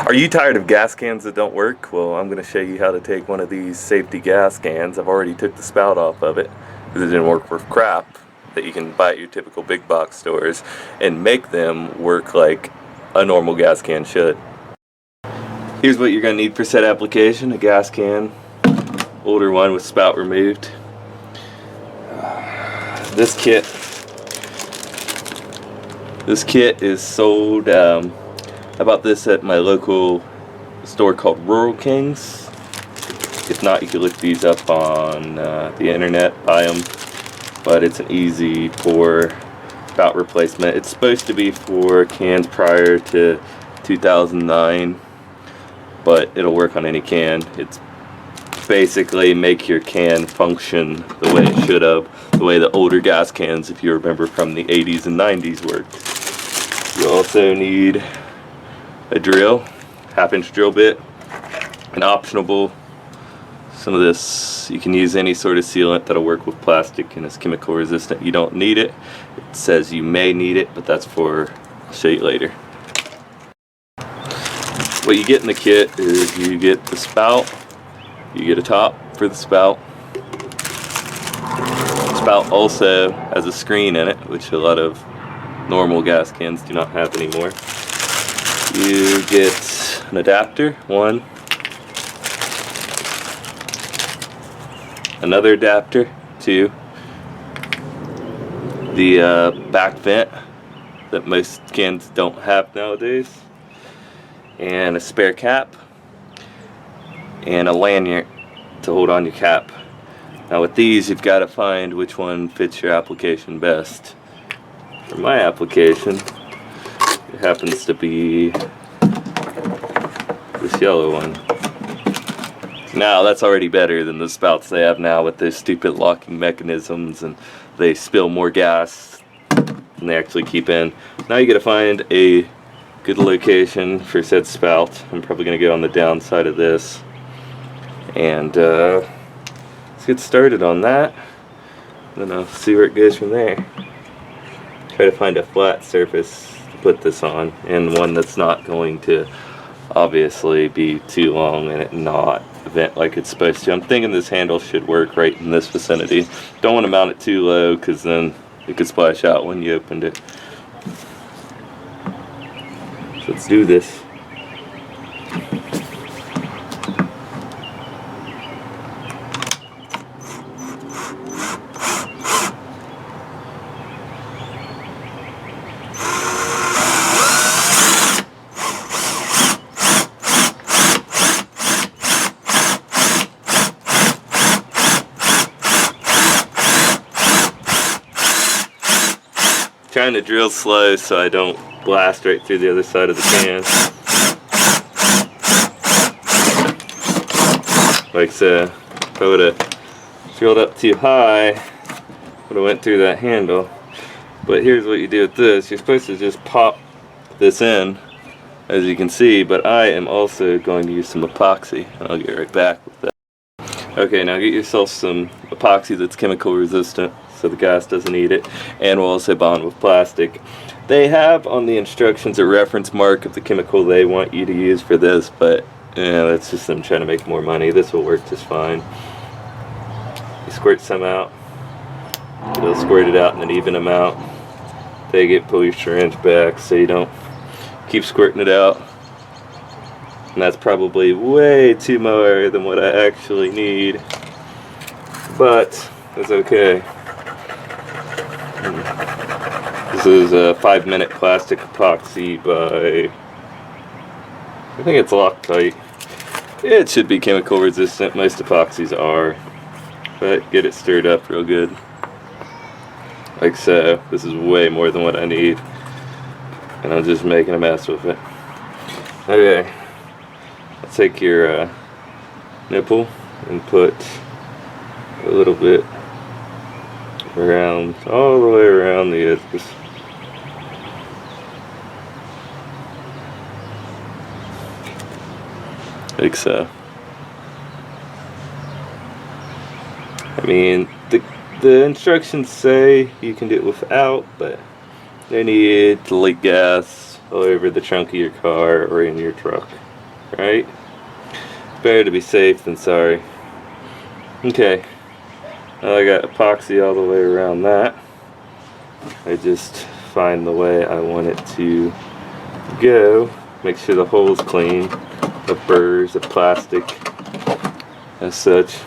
Are you tired of gas cans that don't work? Well, I'm going to show you how to take one of these safety gas cans. I've already took the spout off of it because it didn't work for crap that you can buy at your typical big box stores and make them work like a normal gas can should. Here's what you're going to need for said application: a gas can, older one with spout removed. This kit is sold. I bought this at my local store called Rural Kings. If not, you can look these up on the internet, buy them. But it's an easy pour spout replacement. It's supposed to be for cans prior to 2009, but it'll work on any can. It's basically make your can function the way it should have, the way the older gas cans, if you remember from the 80s and 90s, worked. You also need a drill, half-inch drill bit, an optional. Some of this, you can use any sort of sealant that'll work with plastic and is chemical resistant. You don't need it. It says you may need it, but that's for, I'll show you later. What you get in the kit is you get the spout, you get a top for the spout. The spout also has a screen in it, which a lot of normal gas cans do not have anymore. You get an adapter, one, another adapter, two, the back vent that most cans don't have nowadays, and a spare cap, and a lanyard to hold on your cap. Now with these, you've got to find which one fits your application best. For my application, it happens to be this yellow one. Now that's already better than the spouts they have now with those stupid locking mechanisms, and they spill more gas than they actually keep in. Now you gotta find a good location for said spout. I'm probably gonna go on the downside of this, and let's get started on that. Then I'll see where it goes from there. Try to find a flat surface to put this on, and one that's not going to obviously be too long and it not vent like it's supposed to. I'm thinking this handle should work right in this vicinity. Don't want to mount it too low because then it could splash out when you opened it. So let's do this. Trying to drill slow so I don't blast right through the other side of the can. Like so, if I would have drilled up too high, would have went through that handle. But here's what you do with this. You're supposed to just pop this in, as you can see, but I am also going to use some epoxy. I'll get right back with that. Okay, now get yourself some epoxy that's chemical resistant, so the gas doesn't eat it, and will also bond with plastic. They have on the instructions a reference mark of the chemical they want you to use for this, but that's just them trying to make more money. This will work just fine. You squirt some out, it'll squirt it out in an even amount. Take it, pull your syringe back so you don't keep squirting it out. And that's probably way too more than what I actually need, but it's okay. This is a 5-minute plastic epoxy by, I think it's Loctite. It should be chemical resistant, most epoxies are, but get it stirred up real good. Like so. This is way more than what I need, and I'm just making a mess with it. Okay, I'll take your nipple and put a little bit around, all the way around the edges. Like so. I mean, the instructions say you can do it without, but they need to leak gas all over the trunk of your car or in your truck. right? Better to be safe than sorry. Okay, now I got epoxy all the way around that. I just find the way I want it to go. Make sure the hole's clean of burrs, of plastic, as such.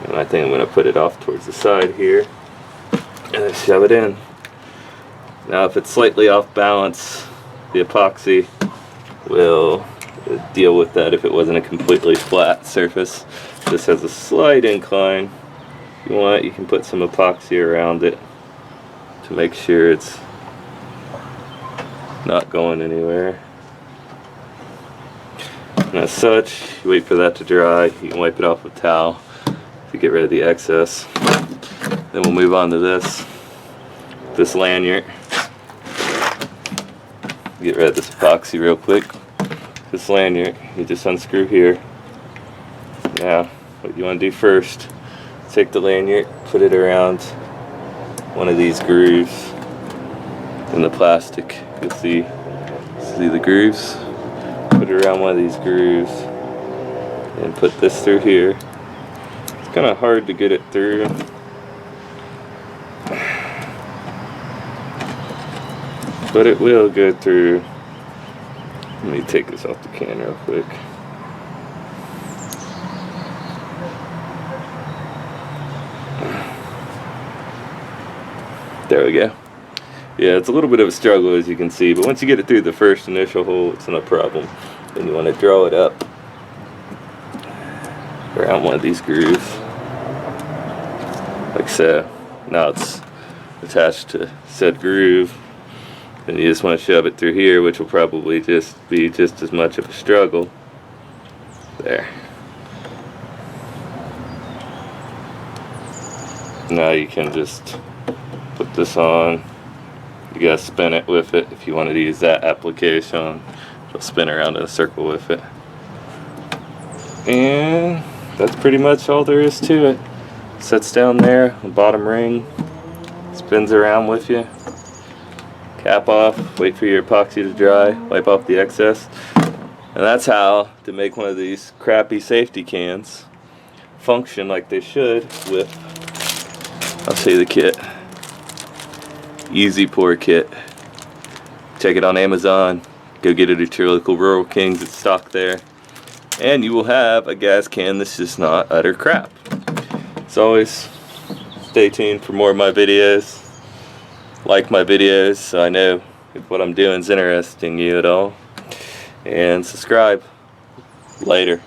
And I think I'm going to put it off towards the side here and shove it in. Now if it's slightly off balance, the epoxy will deal with that if it wasn't a completely flat surface. This has a slight incline. If you want, you can put some epoxy around it to make sure it's not going anywhere. And as such, you wait for that to dry. You can wipe it off with a towel to get rid of the excess. Then we'll move on to this lanyard. Get rid of this epoxy real quick. This lanyard, you just unscrew here. Now, what you want to do first, take the lanyard, put it around one of these grooves in the plastic. You'll see the grooves. Put it around one of these grooves and put this through here. It's kind of hard to get it through. But it will go through. Let me take this off the can real quick. There we go. Yeah, it's a little bit of a struggle, as you can see, but once you get it through the first initial hole, it's no problem. Then you want to draw it up around one of these grooves, like so. Now it's attached to said groove. And you just want to shove it through here, which will probably just be just as much of a struggle. There. Now you can just put this on. You gotta spin it with it if you wanted to use that application. It'll spin around in a circle with it. And that's pretty much all there is to it. Sets down there, the bottom ring, spins around with you. Cap off, wait for your epoxy to dry, wipe off the excess. And that's how to make one of these crappy safety cans function like they should with, I'll show you the kit. Easy Pour kit. Check it on Amazon. Go get it at your local Rural Kings. It's stocked there. And you will have a gas can that's just not utter crap. As always, stay tuned for more of my videos. Like my videos so I know if what I'm doing is interesting you at all. And subscribe. Later.